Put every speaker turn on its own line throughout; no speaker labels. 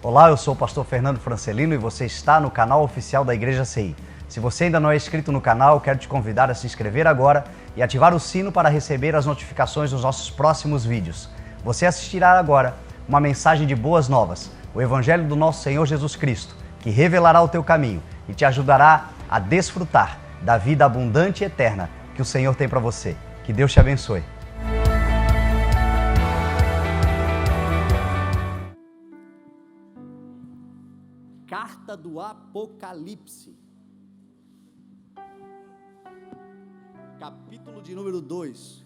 Olá, eu sou o pastor Fernando Francelino e você está no canal oficial da Igreja CI. Se você ainda não é inscrito no canal, eu quero te convidar a se inscrever agora e ativar o sino para receber as notificações dos nossos próximos vídeos. Você assistirá agora uma mensagem de boas novas, o Evangelho do nosso Senhor Jesus Cristo, que revelará o teu caminho e te ajudará a desfrutar da vida abundante e eterna que o Senhor tem para você. Que Deus te abençoe.
Carta do Apocalipse, capítulo de número 2.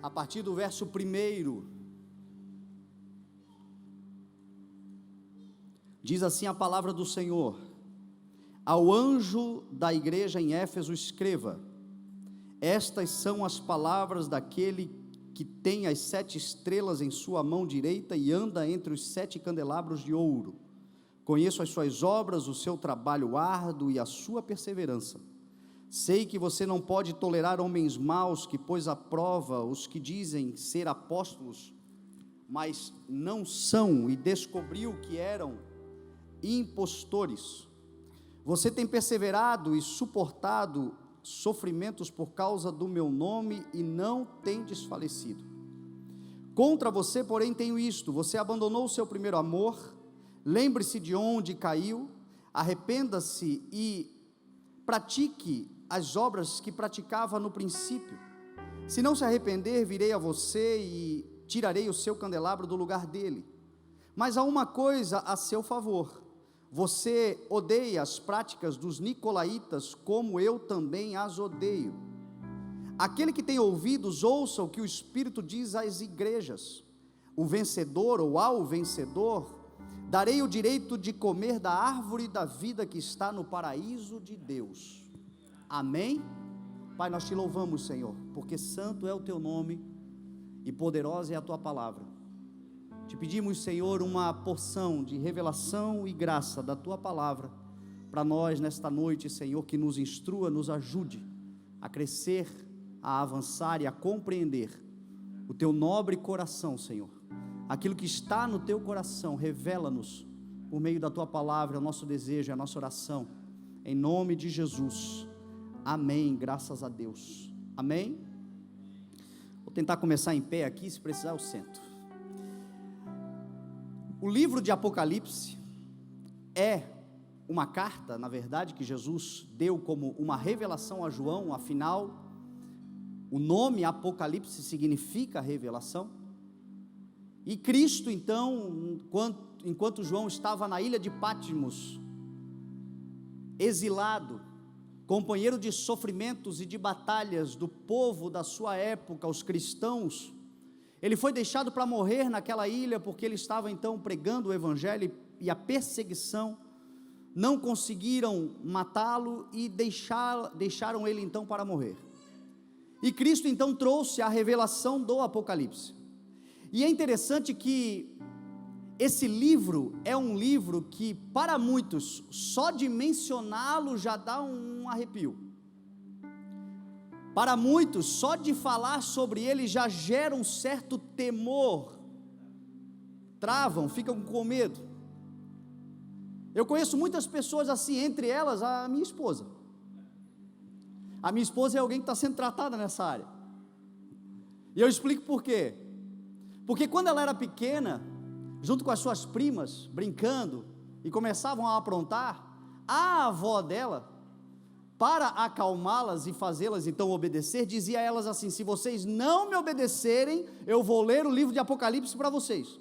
A partir do verso 1, diz assim a palavra do Senhor: ao anjo da igreja em Éfeso escreva: estas são as palavras daquele que tem as 7 estrelas em sua mão direita e anda entre os 7 candelabros de ouro. Conheço as suas obras, o seu trabalho árduo e a sua perseverança. Sei que você não pode tolerar homens maus, que pôs à prova os que dizem ser apóstolos, mas não são, e descobriu que eram impostores. Você tem perseverado e suportado sofrimentos por causa do meu nome e não tem desfalecido. Contra você, porém, tenho isto: você abandonou o seu primeiro amor. Lembre-se de onde caiu, arrependa-se e pratique as obras que praticava no princípio. Se não se arrepender, virei a você e tirarei o seu candelabro do lugar dele. Mas há uma coisa a seu favor: você odeia as práticas dos nicolaítas, como eu também as odeio. Aquele que tem ouvidos, ouça o que o Espírito diz às igrejas. O vencedor, ou ao vencedor, darei o direito de comer da árvore da vida que está no paraíso de Deus. Amém? Pai, nós te louvamos, Senhor, porque santo é o teu nome e poderosa é a tua palavra. Te pedimos, Senhor, uma porção de revelação e graça da Tua Palavra, para nós nesta noite, Senhor, que nos instrua, nos ajude a crescer, a avançar e a compreender o Teu nobre coração, Senhor. Aquilo que está no Teu coração, revela-nos por meio da Tua Palavra, é o nosso desejo, é a nossa oração, em nome de Jesus, amém, graças a Deus, amém? Vou tentar começar em pé aqui, se precisar eu sento. O livro de Apocalipse é uma carta, na verdade, que Jesus deu como uma revelação a João. Afinal, o nome Apocalipse significa revelação. E Cristo, então, enquanto João estava na ilha de Patmos, exilado, companheiro de sofrimentos e de batalhas do povo da sua época, os cristãos, ele foi deixado para morrer naquela ilha, porque ele estava então pregando o Evangelho, e a perseguição, não conseguiram matá-lo e deixaram ele então para morrer. E Cristo então trouxe a revelação do Apocalipse. E é interessante que esse livro é um livro que para muitos, só de mencioná-lo já dá um arrepio. Para muitos, só de falar sobre ele já gera um certo temor, travam, ficam com medo. Eu conheço muitas pessoas assim, entre elas a minha esposa. A minha esposa é alguém que está sendo tratada nessa área, e eu explico por quê. Porque quando ela era pequena, junto com as suas primas, brincando, e começavam a aprontar, a avó dela, para acalmá-las e fazê-las então obedecer, dizia a elas assim: se vocês não me obedecerem, eu vou ler o livro de Apocalipse para vocês.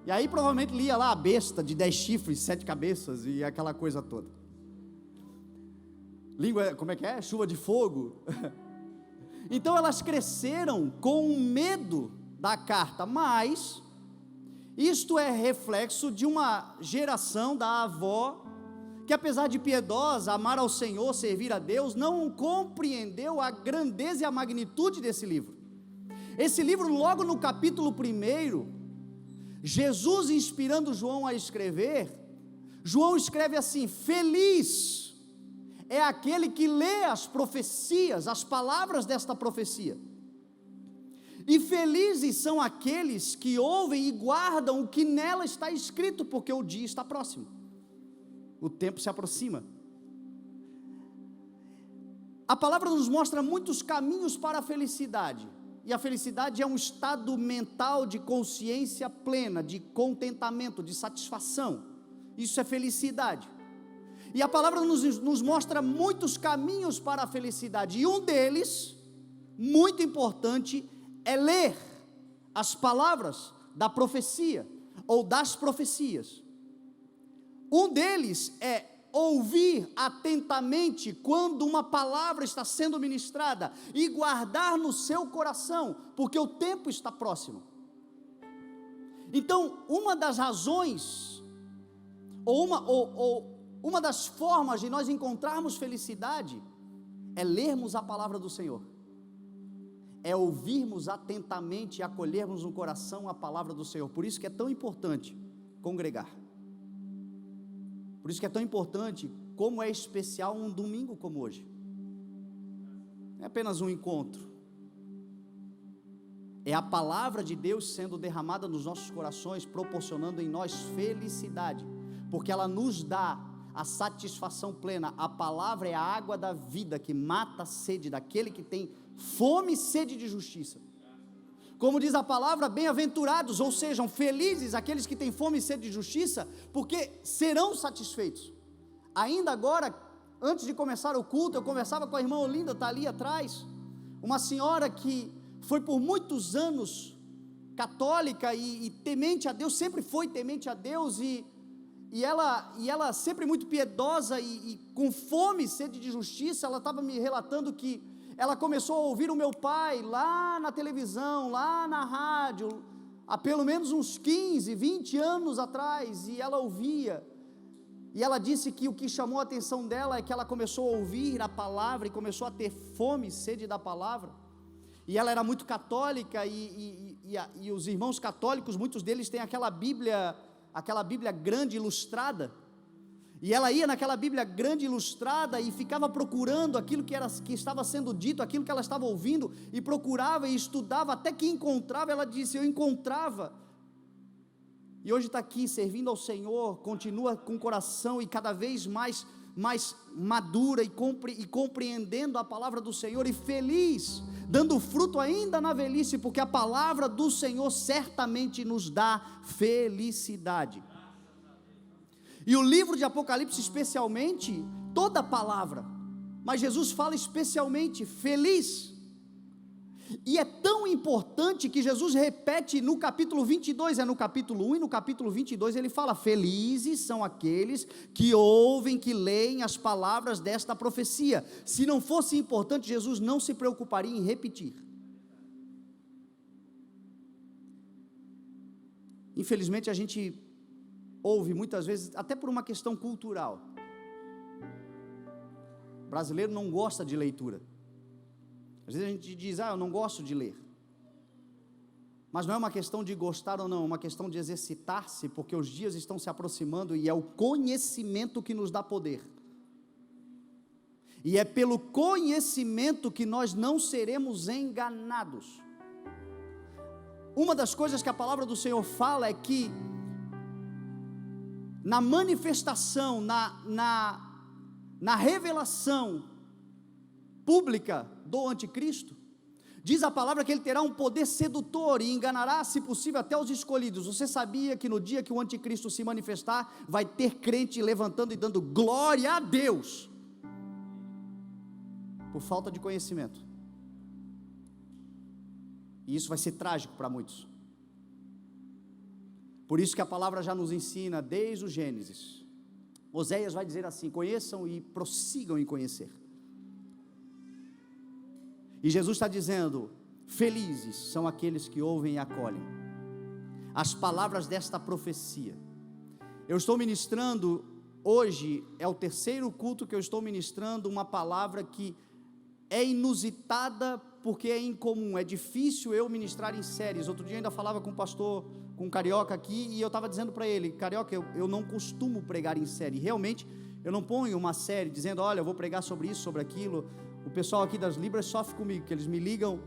E aí provavelmente lia lá a besta de 10 chifres, 7 cabeças e aquela coisa toda. Língua, como é que é? Chuva de fogo. Então elas cresceram com medo da carta, mas isto é reflexo de uma geração da avó, que apesar de piedosa, amar ao Senhor, servir a Deus, não compreendeu a grandeza e a magnitude desse livro. Esse livro, logo no capítulo 1, Jesus inspirando João a escrever, João escreve assim: feliz é aquele que lê as profecias, as palavras desta profecia. E felizes são aqueles que ouvem e guardam o que nela está escrito, porque o dia está próximo, o tempo se aproxima. A palavra nos mostra muitos caminhos para a felicidade, e a felicidade é um estado mental de consciência plena, de contentamento, de satisfação. Isso é felicidade. E a palavra nos mostra muitos caminhos para a felicidade, e um deles, muito importante, é ler as palavras da profecia, ou das profecias. Um deles é ouvir atentamente quando uma palavra está sendo ministrada, e guardar no seu coração, porque o tempo está próximo. Então, uma das razões, ou uma das formas de nós encontrarmos felicidade, é lermos a palavra do Senhor, é ouvirmos atentamente e acolhermos no coração a palavra do Senhor. Por isso que é tão importante congregar, por isso que é tão importante, como é especial um domingo como hoje. Não é apenas um encontro, é a palavra de Deus sendo derramada nos nossos corações, proporcionando em nós felicidade, porque ela nos dá a satisfação plena. A palavra é a água da vida que mata a sede daquele que tem fome e sede de justiça. Como diz a palavra, bem-aventurados, ou sejam, felizes aqueles que têm fome e sede de justiça, porque serão satisfeitos. Ainda agora, antes de começar o culto, eu conversava com a irmã Olinda, está ali atrás, uma senhora que foi por muitos anos católica e temente a Deus, sempre foi temente a Deus, e ela sempre muito piedosa e com fome e sede de justiça. Ela estava me relatando que ela começou a ouvir o meu pai lá na televisão, lá na rádio, há pelo menos uns 15, 20 anos atrás, e ela ouvia, e ela disse que o que chamou a atenção dela é que ela começou a ouvir a palavra, e começou a ter fome e sede da palavra, e ela era muito católica, e os irmãos católicos, muitos deles têm aquela Bíblia grande ilustrada, e ela ia naquela Bíblia grande ilustrada e ficava procurando aquilo que estava sendo dito, aquilo que ela estava ouvindo, e procurava e estudava, até que encontrava. Ela disse: eu encontrava, e hoje está aqui servindo ao Senhor, continua com o coração e cada vez mais madura e compreendendo a palavra do Senhor, e feliz, dando fruto ainda na velhice, porque a palavra do Senhor certamente nos dá felicidade. E o livro de Apocalipse especialmente, toda a palavra, mas Jesus fala especialmente feliz, e é tão importante que Jesus repete no capítulo 22, no capítulo 1 e no capítulo 22, ele fala: felizes são aqueles que ouvem, que leem as palavras desta profecia. Se não fosse importante, Jesus não se preocuparia em repetir. Infelizmente a gente ouve muitas vezes, até por uma questão cultural, o brasileiro não gosta de leitura. Às vezes a gente diz: eu não gosto de ler, mas não é uma questão de gostar ou não, é uma questão de exercitar-se, porque os dias estão se aproximando, e é o conhecimento que nos dá poder, e é pelo conhecimento que nós não seremos enganados. Uma das coisas que a palavra do Senhor fala é que na manifestação, na revelação pública do anticristo, diz a palavra que ele terá um poder sedutor e enganará, se possível, até os escolhidos. Você sabia que no dia que o anticristo se manifestar, vai ter crente levantando e dando glória a Deus, por falta de conhecimento? E isso vai ser trágico para muitos. Por isso que a palavra já nos ensina desde o Gênesis. Oséias vai dizer assim: conheçam e prossigam em conhecer. E Jesus está dizendo: felizes são aqueles que ouvem e acolhem as palavras desta profecia. Eu estou ministrando hoje, é o terceiro culto que eu estou ministrando uma palavra que é inusitada, porque é incomum, é difícil eu ministrar em séries. Outro dia eu ainda falava com o pastor, com o Carioca aqui, e eu estava dizendo para ele: Carioca, eu não costumo pregar em série. Realmente, Eu não ponho uma série dizendo, olha, eu vou pregar sobre isso, sobre aquilo. O pessoal aqui das Libras sofre comigo, que eles me ligam,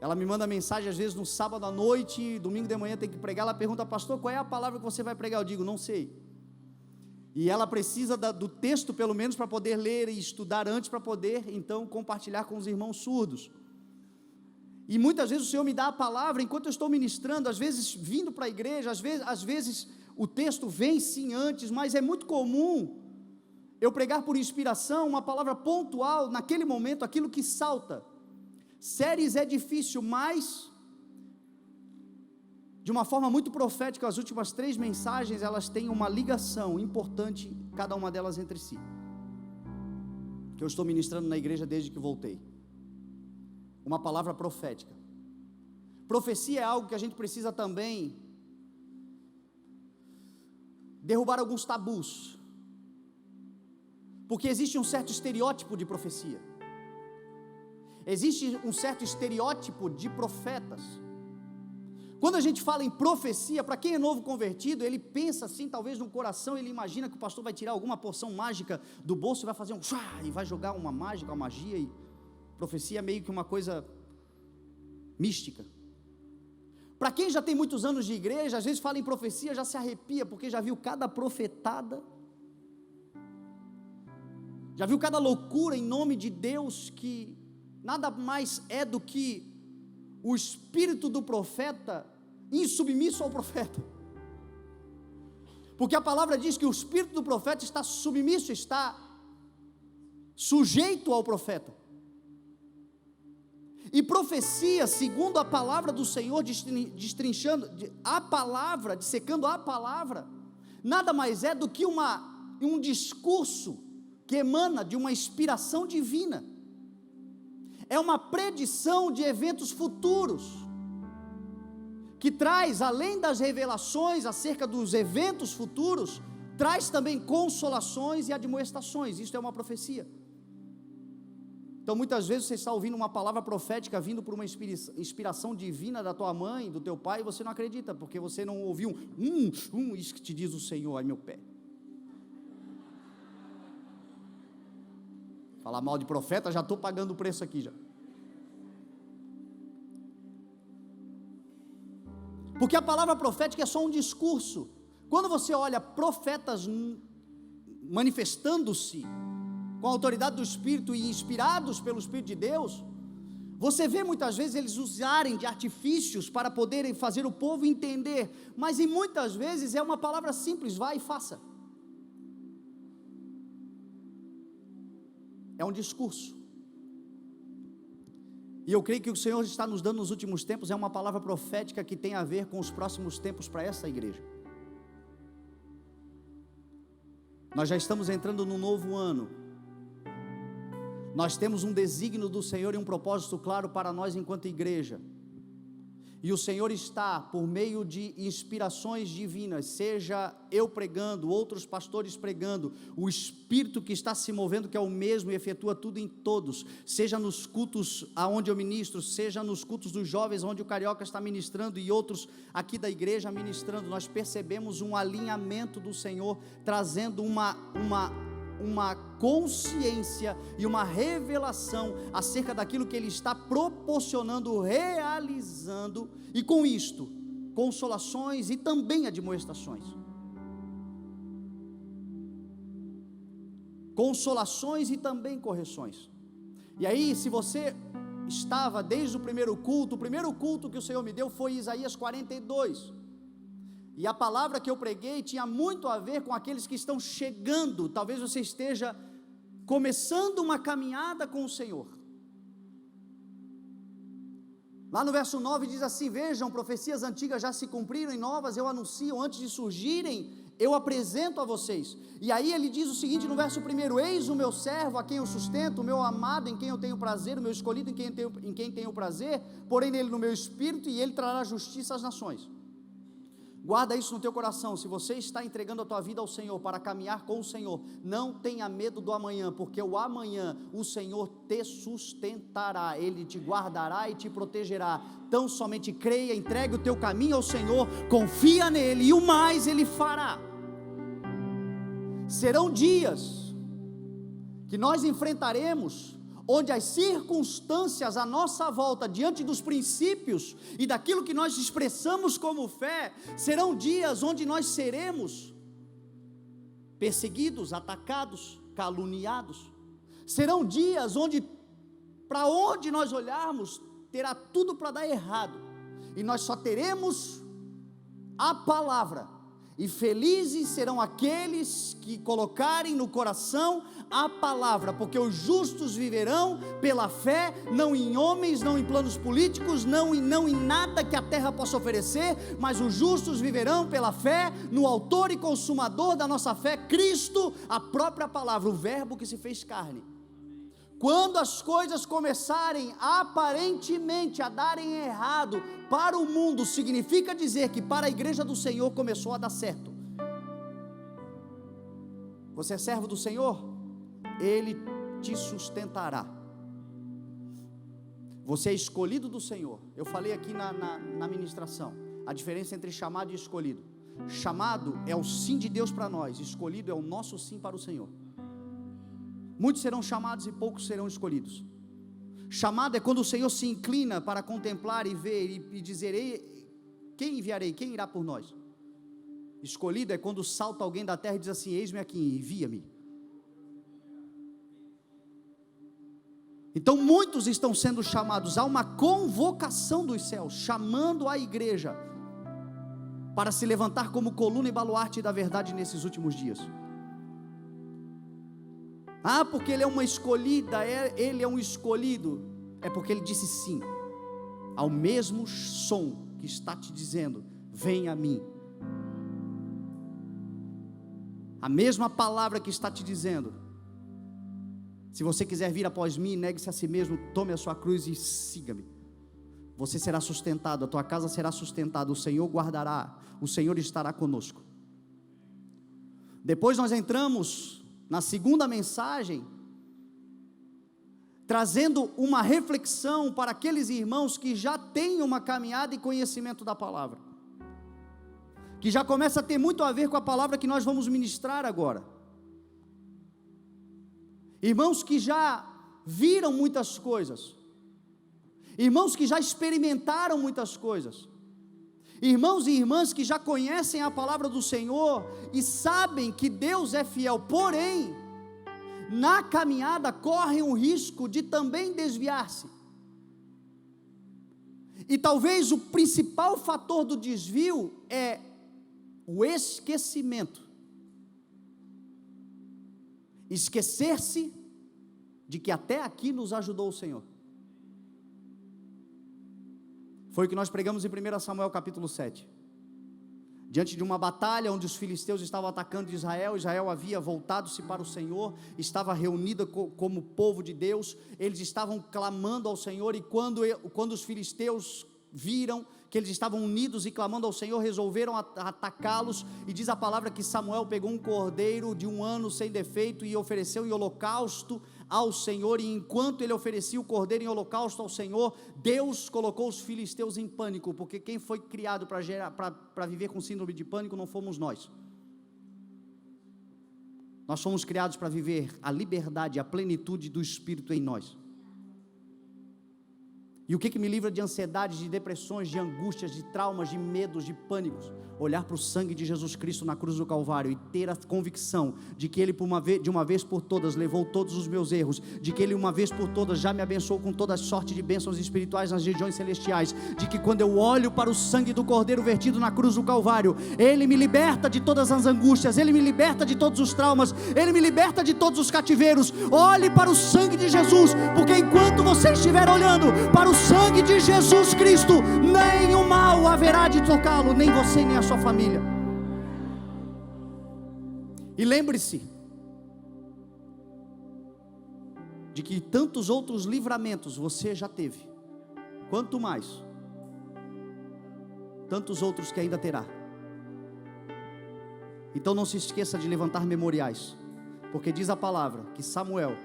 ela me manda mensagem às vezes no sábado à noite, domingo de manhã tem que pregar, ela pergunta, pastor, qual é a palavra que você vai pregar? Eu digo, não sei. E ela precisa do texto pelo menos para poder ler e estudar antes, para poder então compartilhar com os irmãos surdos. E muitas vezes o Senhor me dá a palavra enquanto eu estou ministrando, às vezes vindo para a igreja, às vezes o texto vem sim antes, mas é muito comum eu pregar por inspiração, uma palavra pontual, naquele momento, aquilo que salta. Séries é difícil, mas, de uma forma muito profética, as últimas 3 mensagens, elas têm uma ligação importante, cada uma delas entre si, que eu estou ministrando na igreja desde que voltei. Uma palavra profética. Profecia é algo que a gente precisa também derrubar alguns tabus, porque existe um certo estereótipo de profecia, existe um certo estereótipo de profetas. Quando a gente fala em profecia, para quem é novo convertido, ele pensa assim, talvez no coração, ele imagina que o pastor vai tirar alguma porção mágica do bolso e vai fazer um chá, e vai jogar uma mágica, uma magia, e profecia é meio que uma coisa mística. Para quem já tem muitos anos de igreja, às vezes fala em profecia, já se arrepia, porque já viu cada profetada, já viu cada loucura em nome de Deus, que nada mais é do que o espírito do profeta insubmisso ao profeta, porque a palavra diz que o espírito do profeta está submisso, está sujeito ao profeta. E profecia, segundo a palavra do Senhor, destrinchando a palavra, dissecando a palavra, nada mais é do que um discurso que emana de uma inspiração divina, é uma predição de eventos futuros, que traz, além das revelações acerca dos eventos futuros, traz também consolações e admoestações. Isso é uma profecia. Então muitas vezes você está ouvindo uma palavra profética vindo por uma inspiração divina da tua mãe, do teu pai, e você não acredita, porque você não ouviu isso que te diz o Senhor, ai meu pé. Falar mal de profeta, já estou pagando o preço aqui já. Porque a palavra profética é só um discurso. Quando você olha profetas manifestando-se com a autoridade do Espírito e inspirados pelo Espírito de Deus, você vê muitas vezes eles usarem de artifícios para poderem fazer o povo entender, mas em muitas vezes é uma palavra simples, vai e faça. É um discurso. E eu creio que o Senhor está nos dando nos últimos tempos, é uma palavra profética que tem a ver com os próximos tempos para essa igreja. Nós já estamos entrando no novo ano. Nós temos um desígnio do Senhor e um propósito claro para nós enquanto igreja. E o Senhor está, por meio de inspirações divinas, seja eu pregando, outros pastores pregando, o Espírito que está se movendo, que é o mesmo e efetua tudo em todos, seja nos cultos aonde eu ministro, seja nos cultos dos jovens, onde o Carioca está ministrando e outros aqui da igreja ministrando, nós percebemos um alinhamento do Senhor, trazendo uma consciência e uma revelação acerca daquilo que Ele está proporcionando, realizando, e com isto, consolações e também admoestações. Consolações e também correções. E aí, se você estava desde o primeiro culto que o Senhor me deu foi Isaías 42, e a palavra que eu preguei tinha muito a ver com aqueles que estão chegando. Talvez você esteja começando uma caminhada com o Senhor. Lá no verso 9 diz assim: vejam, profecias antigas já se cumpriram, e novas eu anuncio, antes de surgirem, eu apresento a vocês. E aí ele diz o seguinte no verso 1: eis o meu servo a quem eu sustento, o meu amado em quem eu tenho prazer, o meu escolhido em quem tenho prazer, porém nele no meu espírito, e ele trará justiça às nações. Guarda isso no teu coração. Se você está entregando a tua vida ao Senhor para caminhar com o Senhor, não tenha medo do amanhã, porque o amanhã o Senhor te sustentará, Ele te guardará e te protegerá. Tão somente creia, entregue o teu caminho ao Senhor, confia nele, e o mais Ele fará. Serão dias que nós enfrentaremos, onde as circunstâncias à nossa volta, diante dos princípios e daquilo que nós expressamos como fé, serão dias onde nós seremos perseguidos, atacados, caluniados. Serão dias onde, para onde nós olharmos, terá tudo para dar errado, e nós só teremos a palavra. E felizes serão aqueles que colocarem no coração a palavra, porque os justos viverão pela fé, não em homens, não em planos políticos, não em nada que a terra possa oferecer, mas os justos viverão pela fé no autor e consumador da nossa fé, Cristo, a própria palavra, o verbo que se fez carne. Quando as coisas começarem aparentemente a darem errado para o mundo, significa dizer que para a igreja do Senhor começou a dar certo. Você é servo do Senhor? Ele te sustentará. Você é escolhido do Senhor. Eu falei aqui na ministração, a diferença entre chamado e escolhido. Chamado é o sim de Deus para nós, escolhido é o nosso sim para o Senhor. Muitos serão chamados e poucos serão escolhidos. Chamado é quando o Senhor se inclina para contemplar e ver e dizer: quem enviarei, quem irá por nós? Escolhido é quando salta alguém da terra e diz assim: eis-me aqui, envia-me. Então muitos estão sendo chamados, há uma convocação dos céus, chamando a igreja para se levantar como coluna e baluarte da verdade nesses últimos dias. Porque ele é uma escolhida, ele é um escolhido, é porque ele disse sim, ao mesmo som que está te dizendo: vem a mim. A mesma palavra que está te dizendo: se você quiser vir após mim, negue-se a si mesmo, tome a sua cruz e siga-me. Você será sustentado, a tua casa será sustentada, o Senhor guardará, o Senhor estará conosco. Depois nós entramos na segunda mensagem, trazendo uma reflexão para aqueles irmãos que já têm uma caminhada e conhecimento da palavra, que já começa a ter muito a ver com a palavra que nós vamos ministrar agora. Irmãos que já viram muitas coisas, irmãos que já experimentaram muitas coisas, irmãos e irmãs que já conhecem a palavra do Senhor e sabem que Deus é fiel, porém, na caminhada correm o risco de também desviar-se. E talvez o principal fator do desvio é o esquecimento. Esquecer-se de que até aqui nos ajudou o Senhor. Foi o que nós pregamos em 1 Samuel capítulo 7. Diante de uma batalha onde os filisteus estavam atacando Israel, Israel havia voltado-se para o Senhor, estava reunida como povo de Deus, eles estavam clamando ao Senhor, e quando os filisteus viram que eles estavam unidos e clamando ao Senhor, resolveram atacá-los, e diz a palavra que Samuel pegou um cordeiro de 1 ano sem defeito e ofereceu em holocausto ao Senhor, e enquanto ele oferecia o cordeiro em holocausto ao Senhor, Deus colocou os filisteus em pânico, porque quem foi criado para viver com síndrome de pânico não fomos nós. Nós fomos criados para viver a liberdade, a plenitude do Espírito em nós. E o que me livra de ansiedades, de depressões, de angústias, de traumas, de medos, de pânicos? Olhar para o sangue de Jesus Cristo na cruz do Calvário e ter a convicção de que Ele de uma vez por todas levou todos os meus erros, de que Ele uma vez por todas já me abençoou com toda sorte de bênçãos espirituais nas regiões celestiais, de que quando eu olho para o sangue do Cordeiro vertido na cruz do Calvário, Ele me liberta de todas as angústias, Ele me liberta de todos os traumas, Ele me liberta de todos os cativeiros. Olhe para o sangue de Jesus, porque enquanto você estiver olhando para o sangue de Jesus Cristo, nem o mal haverá de tocá-lo, nem você nem a sua família. E lembre-se de que tantos outros livramentos você já teve, quanto mais, tantos outros que ainda terá. Então não se esqueça de levantar memoriais, porque diz a palavra que Samuel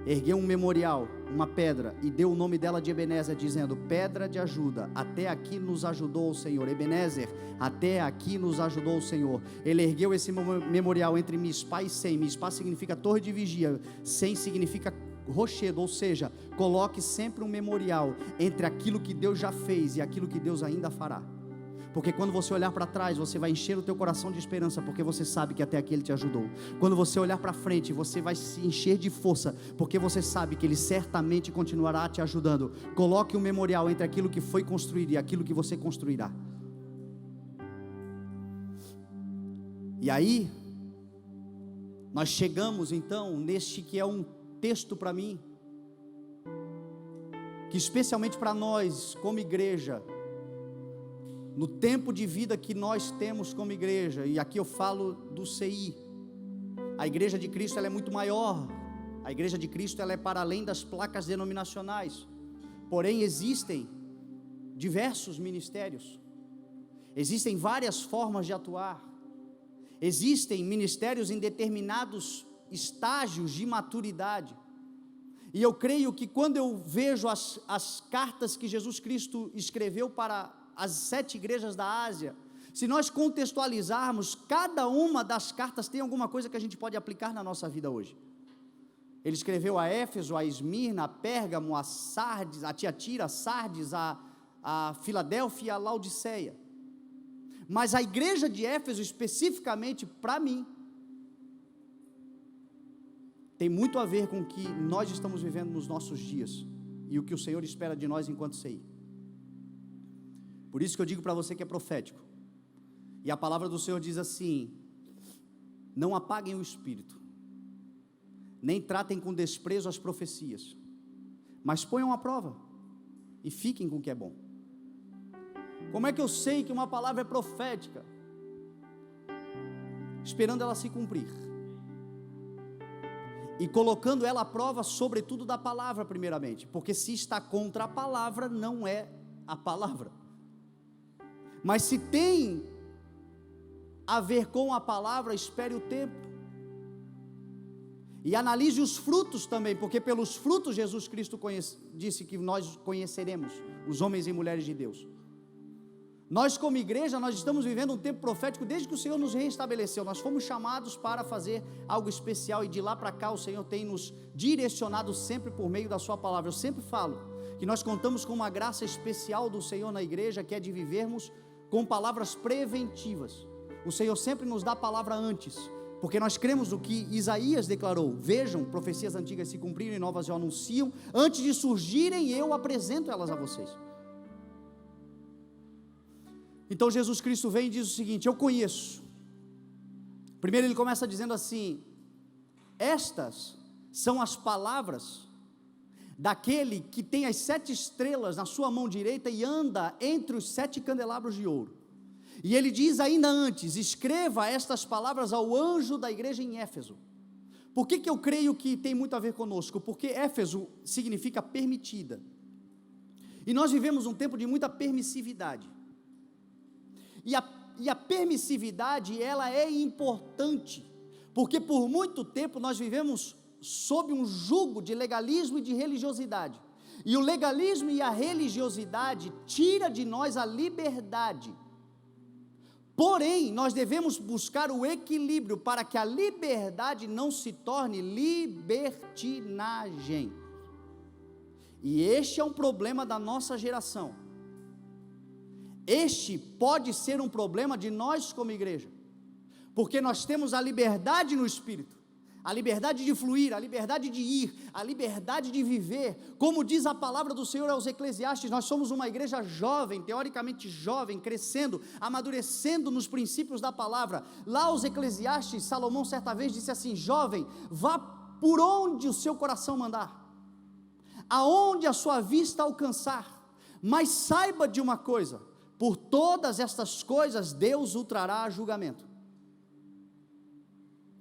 ergueu um memorial, uma pedra, e deu o nome dela de Ebenezer, dizendo: pedra de ajuda, até aqui nos ajudou o Senhor. Ebenezer, até aqui nos ajudou o Senhor. Ele ergueu esse memorial entre Mispá e Sem. Mispá significa torre de vigia, Sem significa rochedo, ou seja, coloque sempre um memorial entre aquilo que Deus já fez e aquilo que Deus ainda fará. Porque quando você olhar para trás, você vai encher o teu coração de esperança, porque você sabe que até aqui Ele te ajudou. Quando você olhar para frente, você vai se encher de força, porque você sabe que Ele certamente continuará te ajudando. Coloque um memorial entre aquilo que foi construído e aquilo que você construirá. E aí, nós chegamos então neste que é um texto para mim, que especialmente para nós como igreja, no tempo de vida que nós temos como igreja, e aqui eu falo do CI, a igreja de Cristo ela é muito maior, a igreja de Cristo ela é para além das placas denominacionais, porém existem diversos ministérios, existem várias formas de atuar, existem ministérios em determinados estágios de maturidade, e eu creio que quando eu vejo as cartas que Jesus Cristo escreveu para as 7 igrejas da Ásia, se nós contextualizarmos, cada uma das cartas tem alguma coisa que a gente pode aplicar na nossa vida hoje. Ele escreveu a Éfeso, a Esmirna, a Pérgamo, a Sardes, a Tiatira, a Sardes, a Filadélfia e a Laodiceia, mas a igreja de Éfeso especificamente para mim, tem muito a ver com o que nós estamos vivendo nos nossos dias, e o que o Senhor espera de nós enquanto CI. Por isso que eu digo para você que é profético, e a palavra do Senhor diz assim: não apaguem o espírito, nem tratem com desprezo as profecias, mas ponham à prova, e fiquem com o que é bom. Como é que eu sei que uma palavra é profética? Esperando ela se cumprir, e colocando ela à prova, sobretudo da palavra primeiramente, porque se está contra a palavra, não é a palavra. Mas se tem a ver com a palavra, espere o tempo, e analise os frutos também, porque pelos frutos Jesus Cristo disse que nós conheceremos os homens e mulheres de Deus. Nós como igreja, nós estamos vivendo um tempo profético desde que o Senhor nos reestabeleceu. Nós fomos chamados para fazer algo especial, e de lá para cá o Senhor tem nos direcionado sempre por meio da sua palavra. Eu sempre falo que nós contamos com uma graça especial do Senhor na igreja, que é de vivermos com palavras preventivas. O Senhor sempre nos dá a palavra antes, porque nós cremos no que Isaías declarou: vejam, profecias antigas se cumpriram e novas eu anunciam, antes de surgirem eu apresento elas a vocês. Então Jesus Cristo vem e diz o seguinte: eu conheço. Primeiro ele começa dizendo assim: estas são as palavras daquele que tem as 7 estrelas na sua mão direita e anda entre os 7 candelabros de ouro. E ele diz ainda antes: escreva estas palavras ao anjo da igreja em Éfeso. Por que eu creio que tem muito a ver conosco? Porque Éfeso significa permitida, e nós vivemos um tempo de muita permissividade. E a permissividade, ela é importante, porque por muito tempo nós vivemos sob um jugo de legalismo e de religiosidade, e o legalismo e a religiosidade tira de nós a liberdade. Porém, nós devemos buscar o equilíbrio para que a liberdade não se torne libertinagem, e este é um problema da nossa geração. Este pode ser um problema de nós como igreja, porque nós temos a liberdade no Espírito, a liberdade de fluir, a liberdade de ir, a liberdade de viver, como diz a palavra do Senhor aos Eclesiastes. Nós somos uma igreja jovem, teoricamente jovem, crescendo, amadurecendo nos princípios da palavra. Lá aos Eclesiastes, Salomão certa vez disse assim: jovem, vá por onde o seu coração mandar, aonde a sua vista alcançar, mas saiba de uma coisa: por todas estas coisas Deus o trará a julgamento.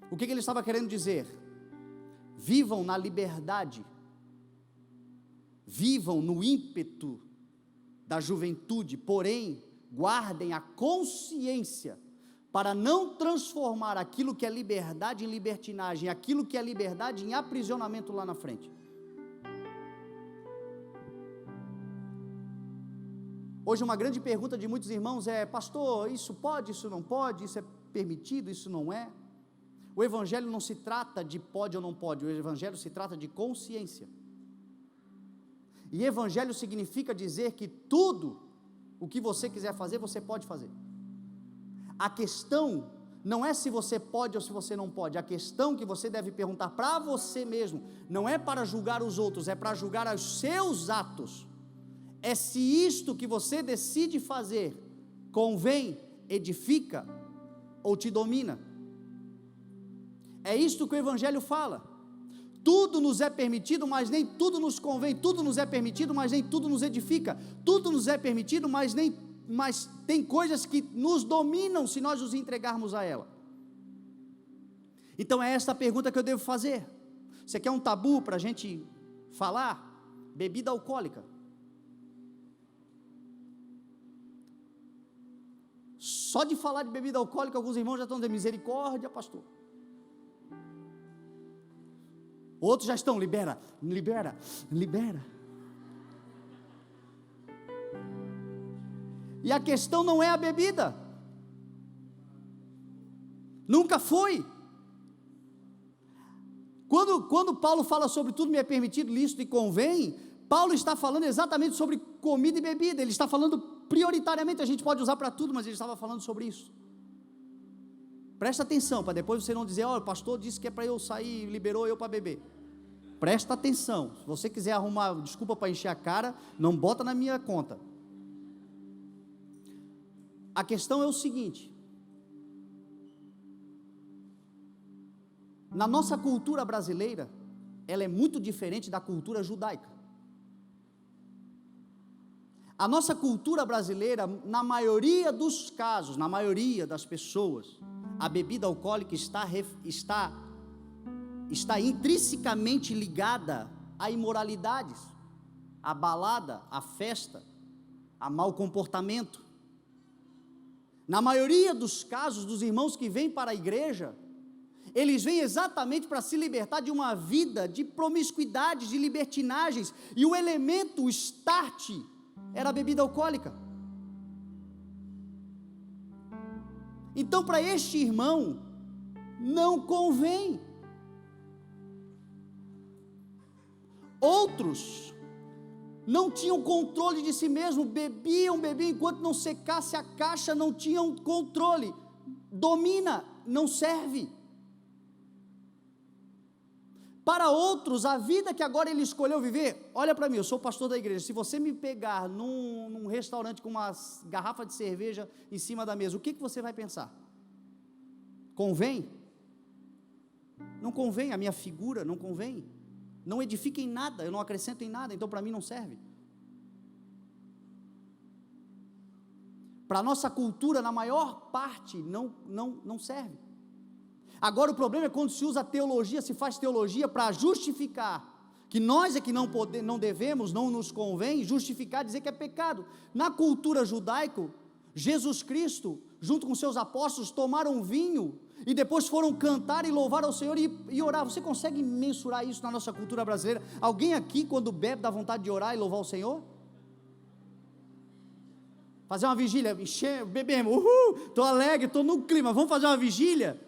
O que ele estava querendo dizer? Vivam na liberdade, vivam no ímpeto da juventude, porém guardem a consciência para não transformar aquilo que é liberdade em libertinagem, aquilo que é liberdade em aprisionamento lá na frente. Hoje uma grande pergunta de muitos irmãos é: pastor, isso pode, isso não pode, isso é permitido, isso não é? O evangelho não se trata de pode ou não pode, o evangelho se trata de consciência. E evangelho significa dizer que tudo o que você quiser fazer, você pode fazer. A questão não é se você pode ou se você não pode, a questão que você deve perguntar para você mesmo, não é para julgar os outros, é para julgar os seus atos, é se isto que você decide fazer, convém, edifica, ou te domina. É isto que o evangelho fala, tudo nos é permitido, mas nem tudo nos convém, tudo nos é permitido, mas nem tudo nos edifica, tudo nos é permitido, mas tem coisas que nos dominam se nós nos entregarmos a ela. Então é esta a pergunta que eu devo fazer. Você quer um tabu para a gente falar? Bebida alcoólica. Só de falar de bebida alcoólica, alguns irmãos já estão dizendo: misericórdia, pastor. Outros já estão: libera. E a questão não é a bebida, nunca foi. Quando Paulo fala sobre tudo me é permitido, lícito e convém, Paulo está falando exatamente sobre comida e bebida, ele está falando prioritariamente, a gente pode usar para tudo, mas ele estava falando sobre isso. Presta atenção, para depois você não dizer: ó, o pastor disse que é para eu sair, liberou eu para beber. Presta atenção, se você quiser arrumar desculpa para encher a cara, não bota na minha conta. A questão é o seguinte: na nossa cultura brasileira, ela é muito diferente da cultura judaica. A nossa cultura brasileira, na maioria dos casos, na maioria das pessoas, a bebida alcoólica está intrinsecamente ligada a imoralidades, a balada, a festa, a mau comportamento. Na maioria dos casos, dos irmãos que vêm para a igreja, eles vêm exatamente para se libertar de uma vida de promiscuidade, de libertinagens, e o elemento, o start, era a bebida alcoólica. Então, para este irmão, não convém. Outros não tinham controle de si mesmo, bebiam enquanto não secasse a caixa, não tinham controle. Domina, não serve. Para outros, a vida que agora ele escolheu viver, olha para mim, eu sou pastor da igreja, se você me pegar num restaurante com uma garrafa de cerveja em cima da mesa, o que você vai pensar? Convém? Não convém, a minha figura não convém, não edifica em nada, eu não acrescento em nada, então para mim não serve. Para a nossa cultura, na maior parte, não serve. Agora o problema é quando se usa teologia, se faz teologia para justificar, que nós é que não devemos, não nos convém, justificar, dizer que é pecado. Na cultura judaica, Jesus Cristo, junto com seus apóstolos, tomaram vinho, e depois foram cantar e louvar ao Senhor e orar. Você consegue mensurar isso na nossa cultura brasileira? Alguém aqui quando bebe dá vontade de orar e louvar o Senhor? Fazer uma vigília, bebemos, estou alegre, estou no clima, vamos fazer uma vigília?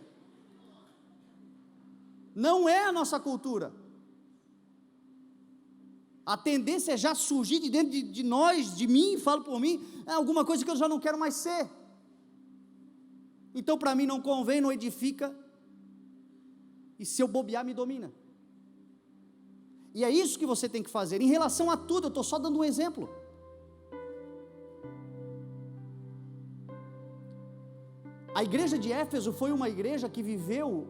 Não é a nossa cultura. A tendência é já surgir de dentro de nós, de mim, falo por mim, é alguma coisa que eu já não quero mais ser. Então para mim não convém, não edifica, e se eu bobear me domina. E é isso que você tem que fazer, em relação a tudo, eu estou só dando um exemplo. A igreja de Éfeso foi uma igreja que viveu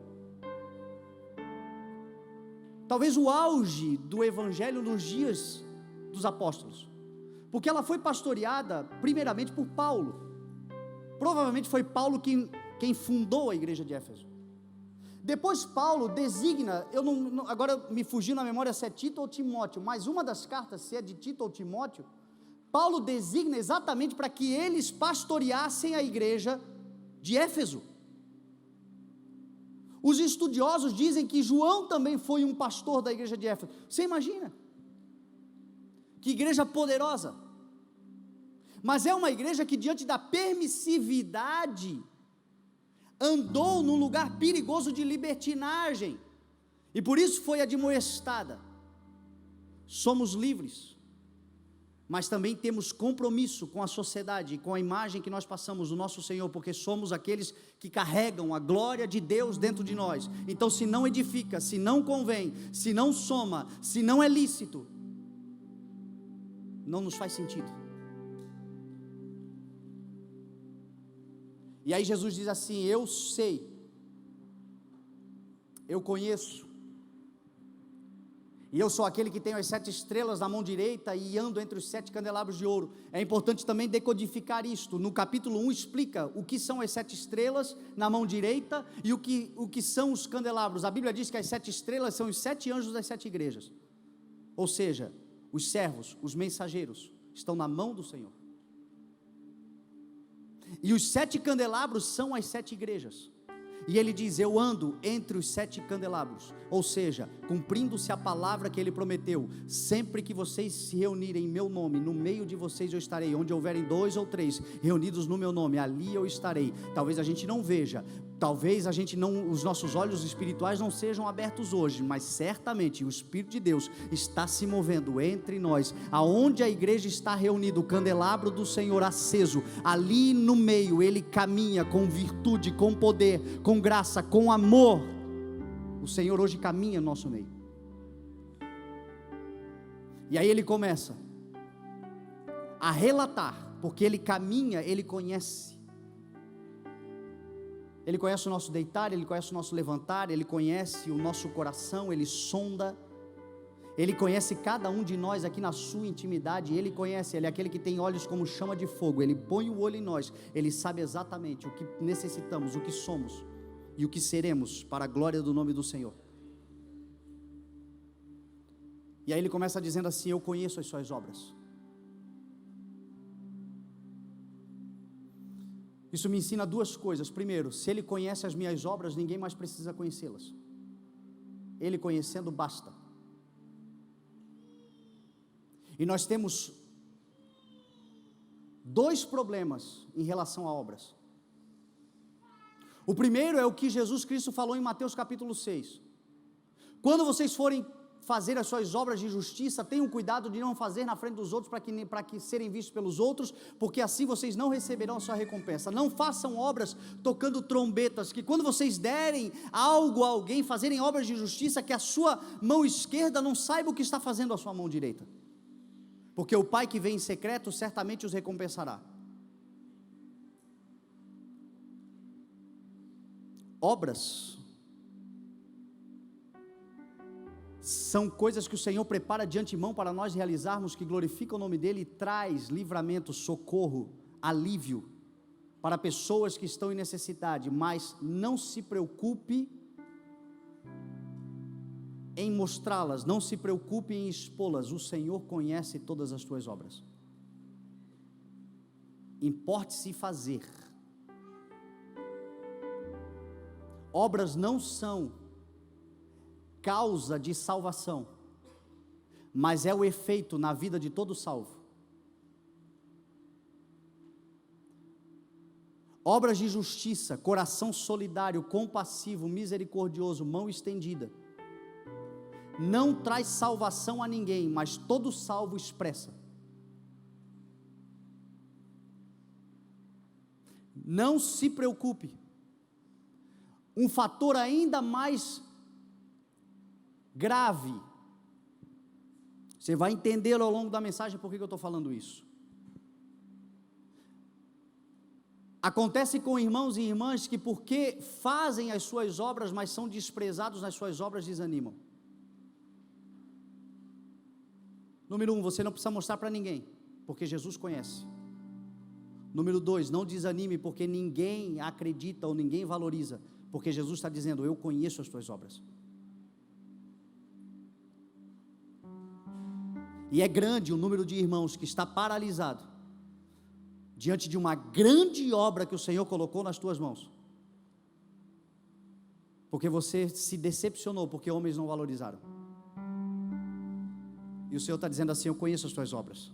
talvez o auge do evangelho nos dias dos apóstolos, porque ela foi pastoreada primeiramente por Paulo. Provavelmente foi Paulo quem fundou a igreja de Éfeso. Depois Paulo designa, agora me fugiu na memória se é Tito ou Timóteo, mas uma das cartas, se é de Tito ou Timóteo, Paulo designa exatamente para que eles pastoreassem a igreja de Éfeso. Os estudiosos dizem que João também foi um pastor da igreja de Éfeso. Você imagina? Que igreja poderosa. Mas é uma igreja que, diante da permissividade, andou num lugar perigoso de libertinagem, e por isso foi admoestada. Somos livres, mas também temos compromisso com a sociedade, com a imagem que nós passamos do nosso Senhor, porque somos aqueles que carregam a glória de Deus dentro de nós. Então, se não edifica, se não convém, se não soma, se não é lícito, não nos faz sentido. E aí Jesus diz assim: eu sei, eu conheço, e eu sou aquele que tem as 7 estrelas na mão direita e ando entre os 7 candelabros de ouro. É importante também decodificar isto. No capítulo 1 explica o que são as 7 estrelas na mão direita e o que são os candelabros. A Bíblia diz que as 7 estrelas são os 7 anjos das 7 igrejas, ou seja, os servos, os mensageiros, estão na mão do Senhor. E os 7 candelabros são as 7 igrejas. E ele diz: eu ando entre os 7 candelabros, ou seja, cumprindo-se a palavra que ele prometeu: sempre que vocês se reunirem em meu nome, no meio de vocês eu estarei. Onde houverem 2 ou 3 reunidos no meu nome, ali eu estarei. Talvez a gente não veja, talvez a gente não, os nossos olhos espirituais não sejam abertos hoje, mas certamente o Espírito de Deus está se movendo entre nós. Aonde a igreja está reunida, o candelabro do Senhor aceso, ali no meio ele caminha com virtude, com poder, com graça, com amor. O Senhor hoje caminha no nosso meio. E aí ele começa a relatar, porque ele caminha, ele conhece. Ele conhece o nosso deitar, ele conhece o nosso levantar, ele conhece o nosso coração, ele sonda. Ele conhece cada um de nós aqui na sua intimidade. Ele conhece, ele é aquele que tem olhos como chama de fogo. Ele põe o olho em nós, ele sabe exatamente o que necessitamos, o que somos e o que seremos para a glória do nome do Senhor. E aí ele começa dizendo assim: eu conheço as suas obras. Isso me ensina 2 coisas. Primeiro, se ele conhece as minhas obras, ninguém mais precisa conhecê-las. Ele conhecendo basta. E nós temos 2 problemas em relação a obras. O primeiro é o que Jesus Cristo falou em Mateus capítulo 6. Quando vocês forem fazer as suas obras de justiça, tenham cuidado de não fazer na frente dos outros, para que serem vistos pelos outros, porque assim vocês não receberão a sua recompensa. Não façam obras tocando trombetas, que quando vocês derem algo a alguém, fazerem obras de justiça, que a sua mão esquerda não saiba o que está fazendo a sua mão direita, porque o Pai que vem em secreto certamente os recompensará. Obras são coisas que o Senhor prepara de antemão para nós realizarmos, que glorificam o nome dEle e traz livramento, socorro, alívio para pessoas que estão em necessidade. Mas não se preocupe em mostrá-las, não se preocupe em expô-las. O Senhor conhece todas as tuas obras. Importe-se fazer. Obras não são causa de salvação, mas é o efeito na vida de todo salvo. Obras de justiça, coração solidário, compassivo, misericordioso, mão estendida, não traz salvação a ninguém, mas todo salvo expressa. Não se preocupe. Um fator ainda mais grave, você vai entender ao longo da mensagem por que eu estou falando isso. Acontece com irmãos e irmãs que, porque fazem as suas obras, mas são desprezados nas suas obras, desanimam. Número 1, você não precisa mostrar para ninguém, porque Jesus conhece. Número 2, não desanime, porque ninguém acredita ou ninguém valoriza, porque Jesus está dizendo: eu conheço as tuas obras. E é grande o número de irmãos que está paralisado, diante de uma grande obra que o Senhor colocou nas tuas mãos, porque você se decepcionou, porque homens não valorizaram. E o Senhor está dizendo assim: eu conheço as tuas obras,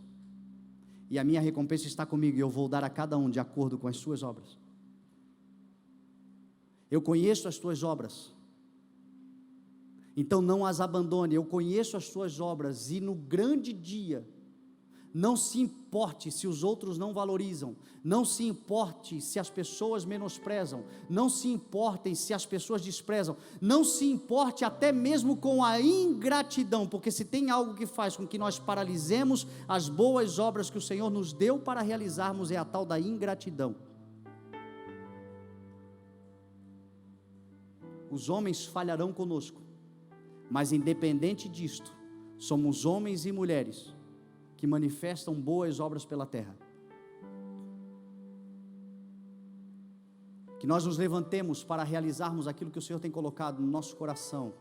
e a minha recompensa está comigo, e eu vou dar a cada um de acordo com as suas obras. Eu conheço as tuas obras, então não as abandone. Eu conheço as tuas obras, e no grande dia, não se importe se os outros não valorizam, não se importe se as pessoas menosprezam, não se importem se as pessoas desprezam, não se importe até mesmo com a ingratidão, porque se tem algo que faz com que nós paralisemos as boas obras que o Senhor nos deu para realizarmos, é a tal da ingratidão. Os homens falharão conosco, mas independente disto, somos homens e mulheres que manifestam boas obras pela terra. Que nós nos levantemos para realizarmos aquilo que o Senhor tem colocado no nosso coração,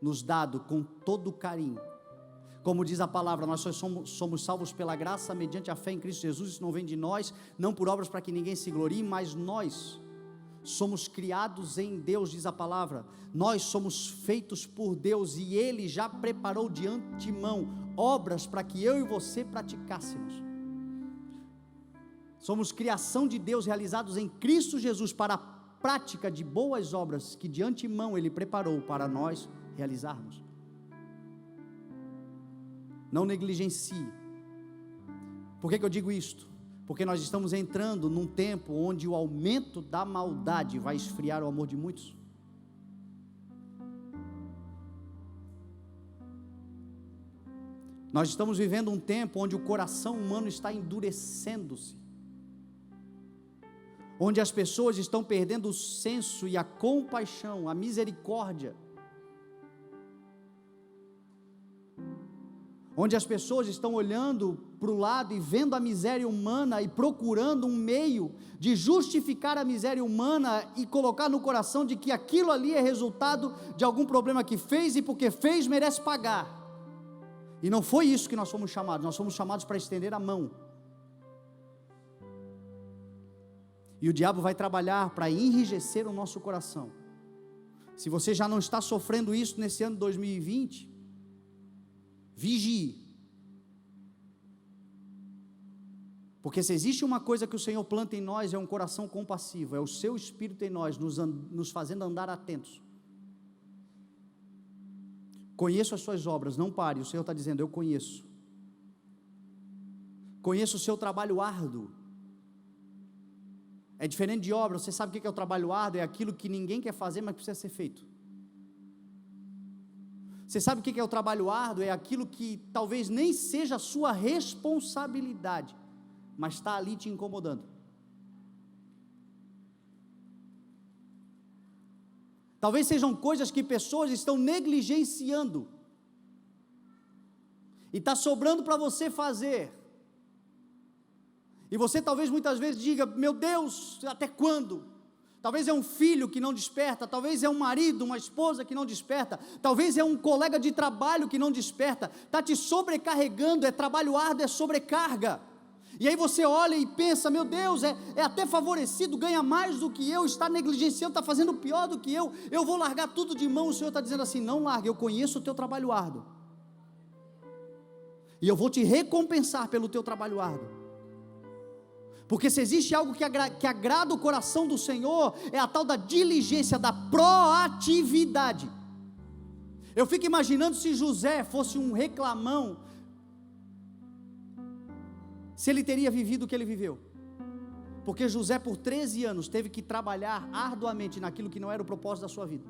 nos dado com todo carinho. Como diz a palavra, nós só somos salvos pela graça, mediante a fé em Cristo Jesus. Isso não vem de nós, não por obras para que ninguém se glorie, mas nós somos criados em Deus, diz a palavra. Nós somos feitos por Deus, e Ele já preparou de antemão obras para que eu e você praticássemos. Somos criação de Deus, realizados em Cristo Jesus para a prática de boas obras que de antemão Ele preparou para nós realizarmos. Não negligencie. Por que eu digo isto? Porque nós estamos entrando num tempo onde o aumento da maldade vai esfriar o amor de muitos. Nós estamos vivendo um tempo onde o coração humano está endurecendo-se, onde as pessoas estão perdendo o senso e a compaixão, a misericórdia, onde as pessoas estão olhando para o lado e vendo a miséria humana e procurando um meio de justificar a miséria humana e colocar no coração de que aquilo ali é resultado de algum problema que fez, e porque fez merece pagar. E não foi isso que nós fomos chamados para estender a mão. E o diabo vai trabalhar para enrijecer o nosso coração. Se você já não está sofrendo isso nesse ano de 2020, vigie. Porque se existe uma coisa que o Senhor planta em nós, é um coração compassivo, é o seu Espírito em nós, nos fazendo andar atentos. Conheço as suas obras, não pare, o Senhor está dizendo: eu conheço. Conheço o seu trabalho árduo. É diferente de obra. Você sabe o que é o trabalho árduo? É aquilo que ninguém quer fazer, mas precisa ser feito. Você sabe o que é o trabalho árduo? É aquilo que talvez nem seja a sua responsabilidade, mas está ali te incomodando. Talvez sejam coisas que pessoas estão negligenciando, e está sobrando para você fazer, e você talvez muitas vezes diga: meu Deus, até quando? Talvez é um filho que não desperta, talvez é um marido, uma esposa que não desperta, talvez é um colega de trabalho que não desperta, está te sobrecarregando. É trabalho árduo, é sobrecarga. E aí você olha e pensa: meu Deus, é até favorecido, ganha mais do que eu, está negligenciando, está fazendo pior do que eu vou largar tudo de mão. O Senhor está dizendo assim: não largue, eu conheço o teu trabalho árduo, e eu vou te recompensar pelo teu trabalho árduo. Porque se existe algo que agrada o coração do Senhor, é a tal da diligência, da proatividade. Eu fico imaginando se José fosse um reclamão, se ele teria vivido o que ele viveu. Porque José, por 13 anos, teve que trabalhar arduamente naquilo que não era o propósito da sua vida,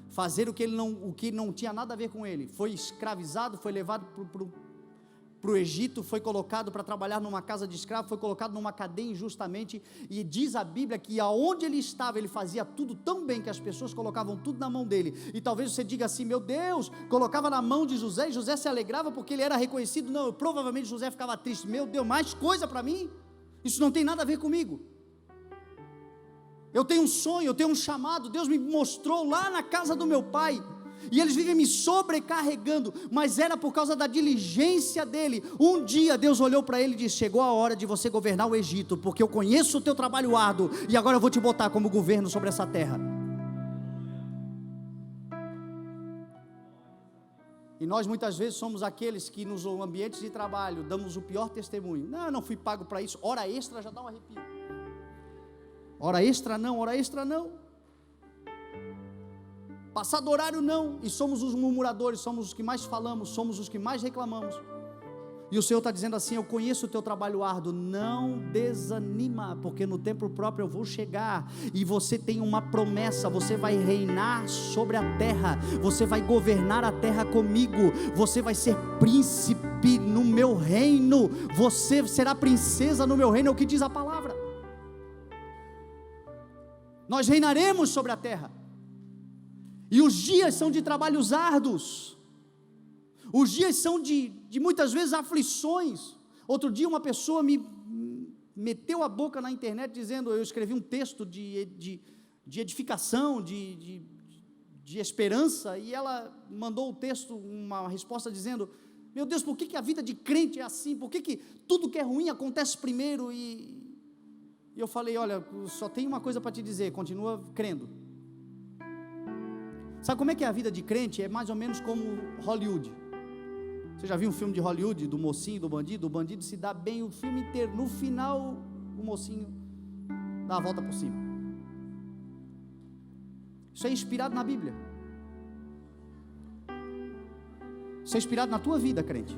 fazer o que não tinha nada a ver com ele. Foi escravizado, foi levado para o Egito, foi colocado para trabalhar numa casa de escravo, foi colocado numa cadeia injustamente, e diz a Bíblia que aonde ele estava, ele fazia tudo tão bem, que as pessoas colocavam tudo na mão dele. E talvez você diga assim: meu Deus, colocava na mão de José, e José se alegrava porque ele era reconhecido. Não, provavelmente José ficava triste: meu Deus, mais coisa para mim? Isso não tem nada a ver comigo. Eu tenho um sonho, eu tenho um chamado, Deus me mostrou lá na casa do meu pai, e eles vivem me sobrecarregando, mas era por causa da diligência dele. Um dia Deus olhou para ele e disse: chegou a hora de você governar o Egito, porque eu conheço o teu trabalho árduo, e agora eu vou te botar como governo sobre essa terra. E nós muitas vezes somos aqueles que nos ambientes de trabalho damos o pior testemunho. Não, eu não fui pago para isso. Hora extra já dá um arrepio. Hora extra não, hora extra não. Passar do horário não. E somos os murmuradores, somos os que mais falamos, somos os que mais reclamamos. E o Senhor está dizendo assim: eu conheço o teu trabalho árduo, não desanima, porque no tempo próprio eu vou chegar, e você tem uma promessa, você vai reinar sobre a terra, você vai governar a terra comigo, você vai ser príncipe no meu reino, você será princesa no meu reino, é o que diz a palavra. Nós reinaremos sobre a terra, e os dias são de trabalhos árduos, os dias são de muitas vezes aflições. Outro dia uma pessoa me meteu a boca na internet dizendo, eu escrevi um texto de edificação, de esperança, e ela mandou o texto, uma resposta dizendo: meu Deus, por que a vida de crente é assim? Por que tudo que é ruim acontece primeiro? E eu falei: olha, só tem uma coisa para te dizer, continua crendo. Sabe como é que é a vida de crente? É mais ou menos como Hollywood. Você já viu um filme de Hollywood, do mocinho e do bandido? O bandido se dá bem o filme inteiro, no final o mocinho dá a volta por cima. Isso é inspirado na Bíblia. Isso é inspirado na tua vida, crente.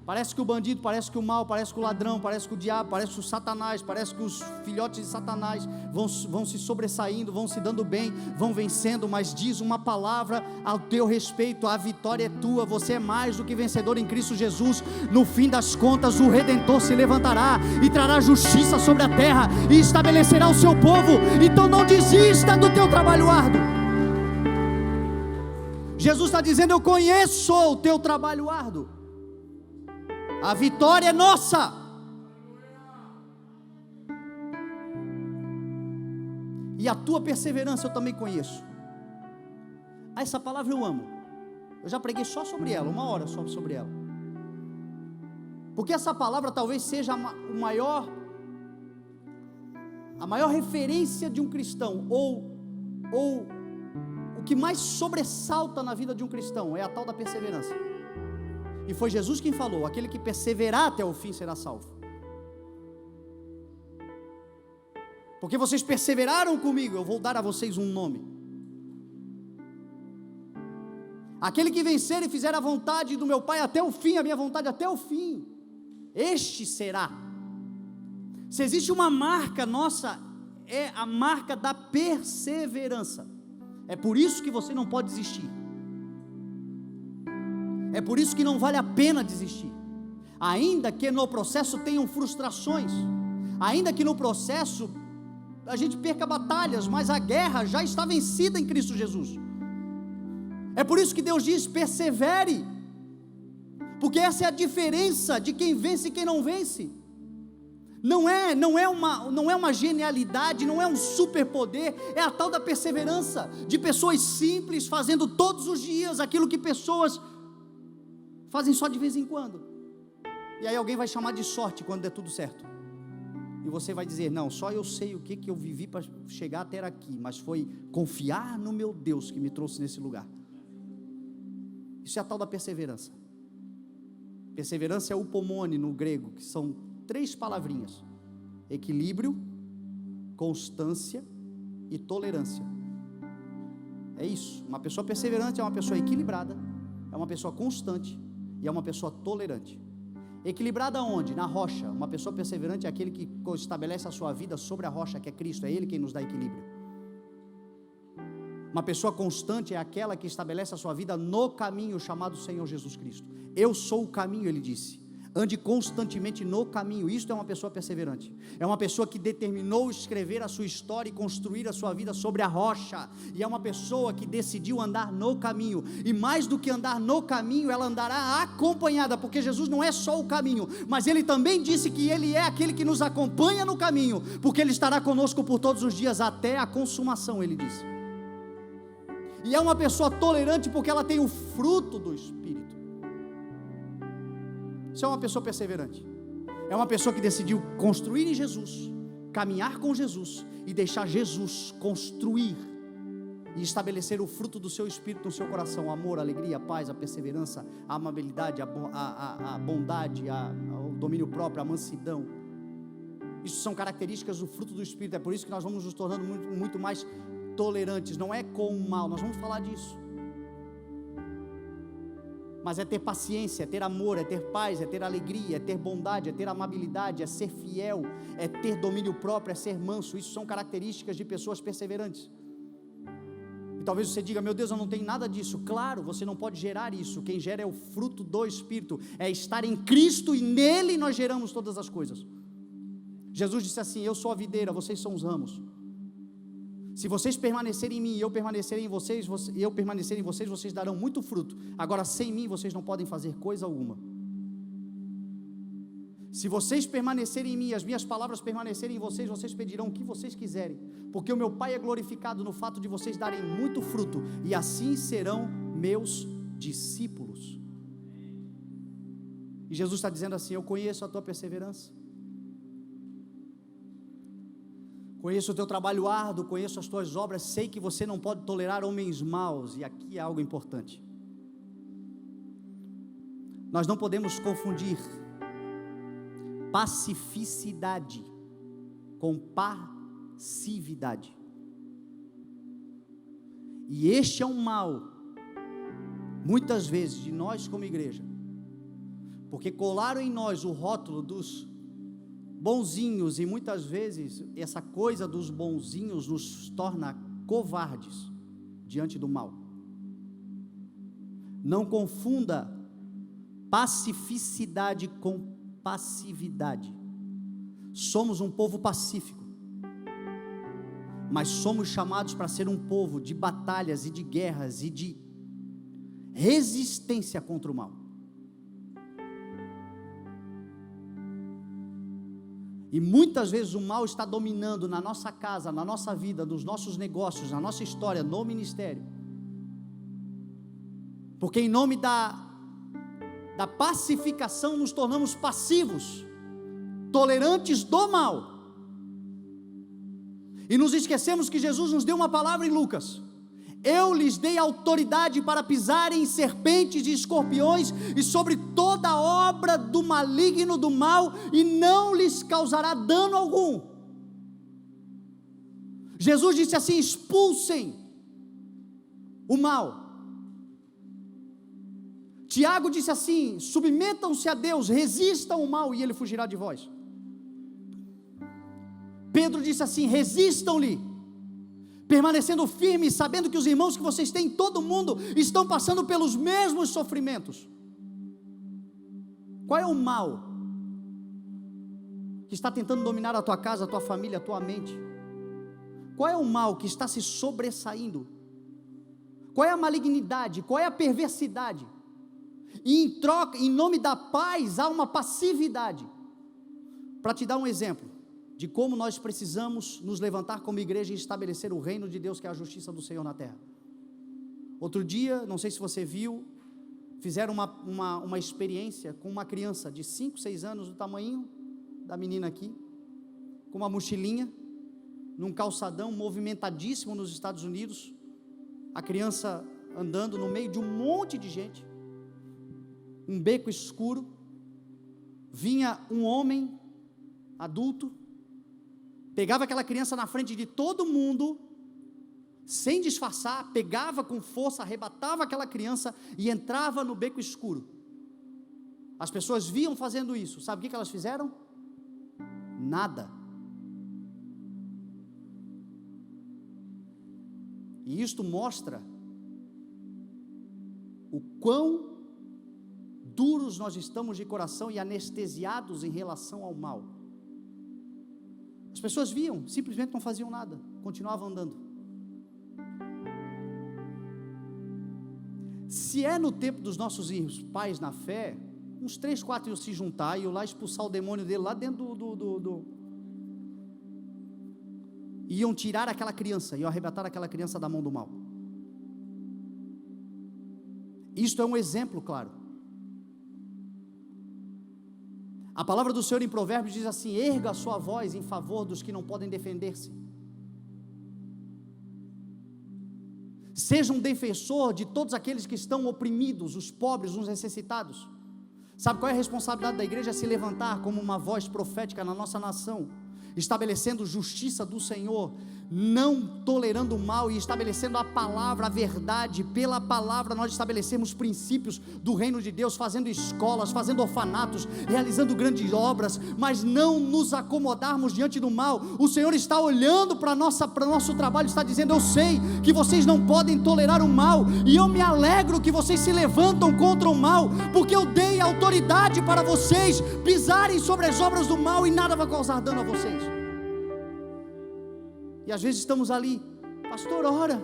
Parece que o bandido, parece que o mal, parece que o ladrão, parece que o diabo, parece que o Satanás, parece que os filhotes de Satanás vão se sobressaindo, vão se dando bem, vão vencendo, mas diz uma palavra ao teu respeito: a vitória é tua, você é mais do que vencedor em Cristo Jesus. No fim das contas, o Redentor se levantará e trará justiça sobre a terra e estabelecerá o seu povo. Então não desista do teu trabalho árduo. Jesus está dizendo: eu conheço o teu trabalho árduo. A vitória é nossa. E a tua perseverança eu também conheço. Essa palavra eu amo. Eu já preguei só sobre ela, 1 hora só sobre ela. Porque essa palavra talvez seja a maior referência de um cristão, ou o que mais sobressalta na vida de um cristão é a tal da perseverança. E foi Jesus quem falou: aquele que perseverar até o fim será salvo. Porque vocês perseveraram comigo, eu vou dar a vocês um nome. Aquele que vencer e fizer a vontade do meu Pai até o fim, a minha vontade até o fim, este será. Se existe uma marca nossa, é a marca da perseverança. É por isso que você não pode desistir. É por isso que não vale a pena desistir. Ainda que no processo tenham frustrações, ainda que no processo a gente perca batalhas, mas a guerra já está vencida em Cristo Jesus. É por isso que Deus diz: persevere, porque essa é a diferença de quem vence e quem não vence. Não é uma genialidade, não é um superpoder, é a tal da perseverança, de pessoas simples fazendo todos os dias aquilo que pessoas fazem só de vez em quando. E aí alguém vai chamar de sorte quando der tudo certo. E você vai dizer: não, só eu sei o que eu vivi para chegar até aqui, mas foi confiar no meu Deus que me trouxe nesse lugar. Isso é a tal da perseverança. Perseverança é upomone no grego, que são 3 palavrinhas: equilíbrio, constância e tolerância. É isso. Uma pessoa perseverante é uma pessoa equilibrada, é uma pessoa constante e é uma pessoa tolerante. Equilibrada onde? Na rocha. Uma pessoa perseverante é aquele que estabelece a sua vida sobre a rocha, que é Cristo. É Ele quem nos dá equilíbrio. Uma pessoa constante é aquela que estabelece a sua vida no caminho chamado Senhor Jesus Cristo. Eu sou o caminho, Ele disse. Ande constantemente no caminho. Isto é uma pessoa perseverante. É uma pessoa que determinou escrever a sua história e construir a sua vida sobre a rocha. E é uma pessoa que decidiu andar no caminho. E mais do que andar no caminho, ela andará acompanhada, porque Jesus não é só o caminho, mas Ele também disse que Ele é aquele que nos acompanha no caminho, porque Ele estará conosco por todos os dias até a consumação, Ele disse. E é uma pessoa tolerante porque ela tem o fruto do Espírito. Isso é uma pessoa perseverante. É uma pessoa que decidiu construir em Jesus, caminhar com Jesus e deixar Jesus construir e estabelecer o fruto do seu Espírito no seu coração: o amor, a alegria, a paz, a perseverança, a amabilidade, a bondade, o domínio próprio, a mansidão. Isso são características do fruto do Espírito. É por isso que nós vamos nos tornando muito mais tolerantes. Não é com o mal, nós vamos falar disso, mas é ter paciência, é ter amor, é ter paz, é ter alegria, é ter bondade, é ter amabilidade, é ser fiel, é ter domínio próprio, é ser manso. Isso são características de pessoas perseverantes. E talvez você diga: meu Deus, eu não tenho nada disso. Claro, você não pode gerar isso. Quem gera é o fruto do Espírito, é estar em Cristo, e nele nós geramos todas as coisas. Jesus disse assim: eu sou a videira, vocês são os ramos. Se vocês permanecerem em mim e eu permanecer em vocês, vocês darão muito fruto. Agora, sem mim vocês não podem fazer coisa alguma. Se vocês permanecerem em mim, as minhas palavras permanecerem em vocês, vocês pedirão o que vocês quiserem, porque o meu Pai é glorificado no fato de vocês darem muito fruto, e assim serão meus discípulos. E Jesus está dizendo assim: eu conheço a tua perseverança, conheço o teu trabalho árduo, conheço as tuas obras, sei que você não pode tolerar homens maus. E aqui é algo importante: nós não podemos confundir pacificidade com passividade. E este é um mal, muitas vezes, de nós como igreja, porque colaram em nós o rótulo dos bonzinhos, e muitas vezes essa coisa dos bonzinhos nos torna covardes diante do mal. Não confunda pacificidade com passividade. Somos um povo pacífico, mas somos chamados para ser um povo de batalhas e de guerras e de resistência contra o mal. E muitas vezes o mal está dominando na nossa casa, na nossa vida, nos nossos negócios, na nossa história, no ministério, porque em nome da pacificação nos tornamos passivos, tolerantes do mal, e nos esquecemos que Jesus nos deu uma palavra em Lucas: eu lhes dei autoridade para pisarem em serpentes e escorpiões e sobre toda obra do maligno, do mal, e não lhes causará dano algum. Jesus disse assim: expulsem o mal. Tiago disse assim: submetam-se a Deus, resistam o mal e ele fugirá de vós. Pedro disse assim: resistam-lhe, permanecendo firmes, sabendo que os irmãos que vocês têm em todo o mundo estão passando pelos mesmos sofrimentos. Qual é o mal que está tentando dominar a tua casa, a tua família, a tua mente? Qual é o mal que está se sobressaindo? Qual é a malignidade? Qual é a perversidade? E em troca, em nome da paz, há uma passividade. Para te dar um exemplo de como nós precisamos nos levantar como igreja e estabelecer o reino de Deus, que é a justiça do Senhor na terra. Outro dia, não sei se você viu, fizeram uma experiência com uma criança de 5, 6 anos, do tamanho da menina aqui, com uma mochilinha, num calçadão movimentadíssimo nos Estados Unidos, a criança andando no meio de um monte de gente, um beco escuro, vinha um homem adulto, pegava aquela criança na frente de todo mundo, sem disfarçar, pegava com força, arrebatava aquela criança e entrava no beco escuro. As pessoas viam fazendo isso, sabe o que elas fizeram? Nada. E isto mostra o quão duros nós estamos de coração e anestesiados em relação ao mal. As pessoas viam, simplesmente não faziam nada, continuavam andando. Se é no tempo dos nossos pais na fé, uns 3, 4 iam se juntar e iam lá expulsar o demônio dele lá dentro iam tirar aquela criança, iam arrebatar aquela criança da mão do mal. Isto é um exemplo claro. A palavra do Senhor em Provérbios diz assim: erga a sua voz em favor dos que não podem defender-se. Seja um defensor de todos aqueles que estão oprimidos, os pobres, os necessitados. Sabe qual é a responsabilidade da igreja? É se levantar como uma voz profética na nossa nação, estabelecendo justiça do Senhor, não tolerando o mal e estabelecendo a palavra, a verdade. Pela palavra nós estabelecemos princípios do reino de Deus, fazendo escolas, fazendo orfanatos, realizando grandes obras, mas não nos acomodarmos diante do mal. O Senhor está olhando para o nosso trabalho, está dizendo: eu sei que vocês não podem tolerar o mal, e eu me alegro que vocês se levantam contra o mal, porque eu dei autoridade para vocês pisarem sobre as obras do mal e nada vai causar dano a vocês. E às vezes estamos ali: pastor, ora,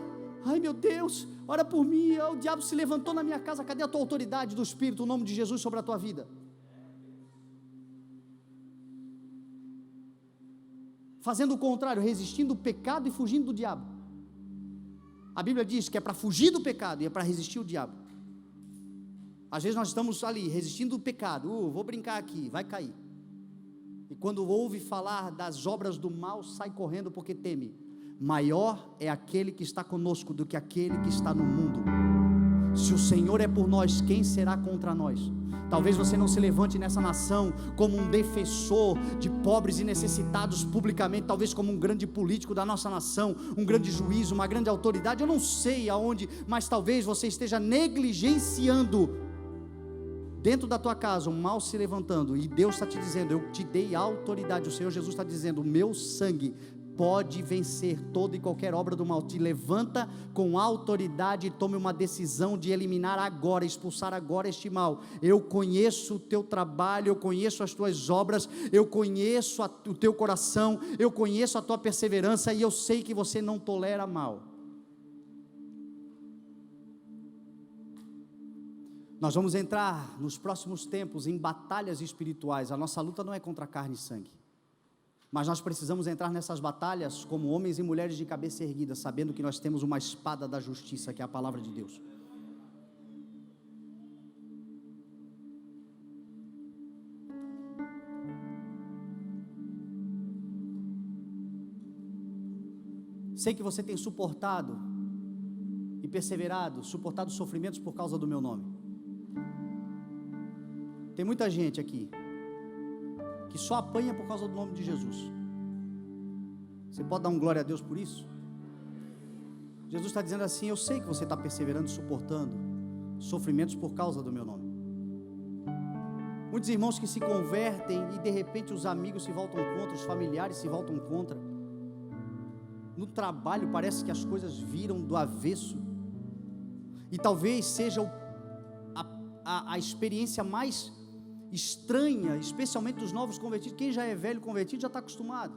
ai meu Deus, ora por mim, o diabo se levantou na minha casa. Cadê a tua autoridade do Espírito, o nome de Jesus sobre a tua vida? Fazendo o contrário, resistindo o pecado e fugindo do diabo. A Bíblia diz que é para fugir do pecado e é para resistir o diabo. Às vezes nós estamos ali resistindo o pecado, vou brincar aqui, vai cair. E quando ouve falar das obras do mal, sai correndo porque teme. Maior é aquele que está conosco do que aquele que está no mundo. Se o Senhor é por nós, quem será contra nós? Talvez você não se levante nessa nação como um defensor de pobres e necessitados publicamente, talvez como um grande político da nossa nação, um grande juiz, uma grande autoridade, eu não sei aonde, mas talvez você esteja negligenciando dentro da tua casa um mal se levantando, e Deus está te dizendo: eu te dei autoridade. O Senhor Jesus está dizendo: o meu sangue pode vencer toda e qualquer obra do mal. Te levanta com autoridade e tome uma decisão de eliminar agora, expulsar agora este mal. Eu conheço o teu trabalho, eu conheço as tuas obras, eu conheço o teu coração, eu conheço a tua perseverança, e eu sei que você não tolera mal. Nós vamos entrar nos próximos tempos em batalhas espirituais. A nossa luta não é contra carne e sangue, mas nós precisamos entrar nessas batalhas como homens e mulheres de cabeça erguida, sabendo que nós temos uma espada da justiça, que é a palavra de Deus. Sei que você tem suportado e perseverado, suportado sofrimentos por causa do meu nome. Tem muita gente aqui que só apanha por causa do nome de Jesus. Você pode dar um glória a Deus por isso? Jesus está dizendo assim: eu sei que você está perseverando, suportando sofrimentos por causa do meu nome. Muitos irmãos que se convertem e de repente os amigos se voltam contra, os familiares se voltam contra. No trabalho parece que as coisas viram do avesso. E talvez seja a experiência mais estranha, especialmente dos novos convertidos. Quem já é velho convertido já está acostumado,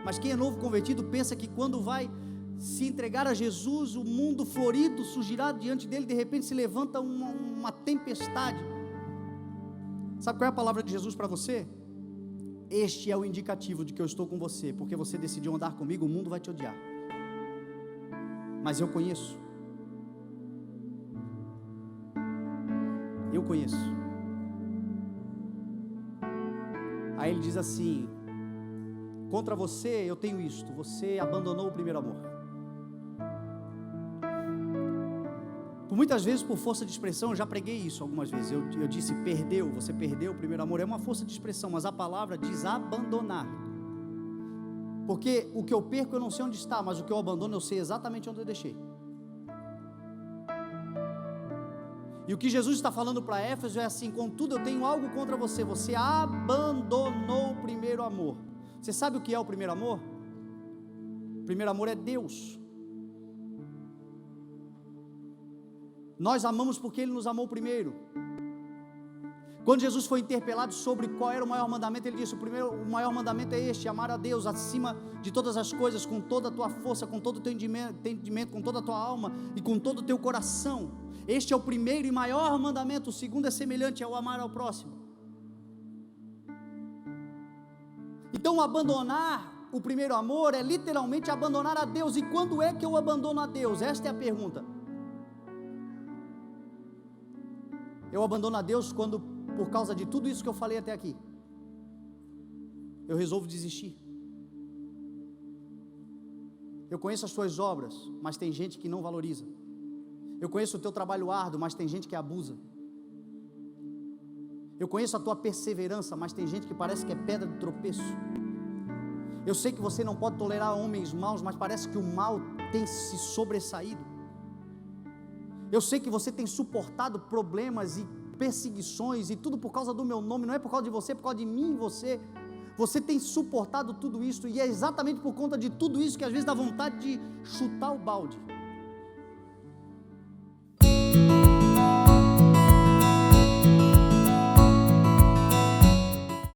mas quem é novo convertido pensa que quando vai se entregar a Jesus, o mundo florido surgirá diante dele. De repente se levanta uma tempestade. Sabe qual é a palavra de Jesus para você? Este é o indicativo de que eu estou com você, porque você decidiu andar comigo. O mundo vai te odiar, mas eu conheço. Aí ele diz assim: contra você eu tenho isto, você abandonou o primeiro amor. Por muitas vezes, por força de expressão, eu já preguei isso algumas vezes, eu disse você perdeu o primeiro amor. É uma força de expressão, mas a palavra diz abandonar, porque o que eu perco eu não sei onde está, mas o que eu abandono eu sei exatamente onde eu deixei. E o que Jesus está falando para Éfeso é assim: contudo eu tenho algo contra você, você abandonou o primeiro amor. Você sabe o que é o primeiro amor? O primeiro amor é Deus. Nós amamos porque Ele nos amou primeiro. Quando Jesus foi interpelado sobre qual era o maior mandamento, Ele disse: o maior mandamento é este: amar a Deus acima de todas as coisas, com toda a tua força, com todo o teu entendimento, com toda a tua alma e com todo o teu coração. Este é o primeiro e maior mandamento. O segundo é semelhante, é o amar ao próximo. Então abandonar o primeiro amor é literalmente abandonar a Deus. E quando é que eu abandono a Deus? Esta é a pergunta. Eu abandono a Deus quando, por causa de tudo isso que eu falei até aqui, eu resolvo desistir. Eu conheço as tuas obras, mas tem gente que não valoriza. Eu conheço o teu trabalho árduo, mas tem gente que abusa. Eu conheço a tua perseverança, mas tem gente que parece que é pedra de tropeço. Eu sei que você não pode tolerar homens maus, mas parece que o mal tem se sobressaído. Eu sei que você tem suportado problemas e perseguições e tudo por causa do meu nome, não é por causa de você, é por causa de mim e você. Você tem suportado tudo isso, e é exatamente por conta de tudo isso que às vezes dá vontade de chutar o balde.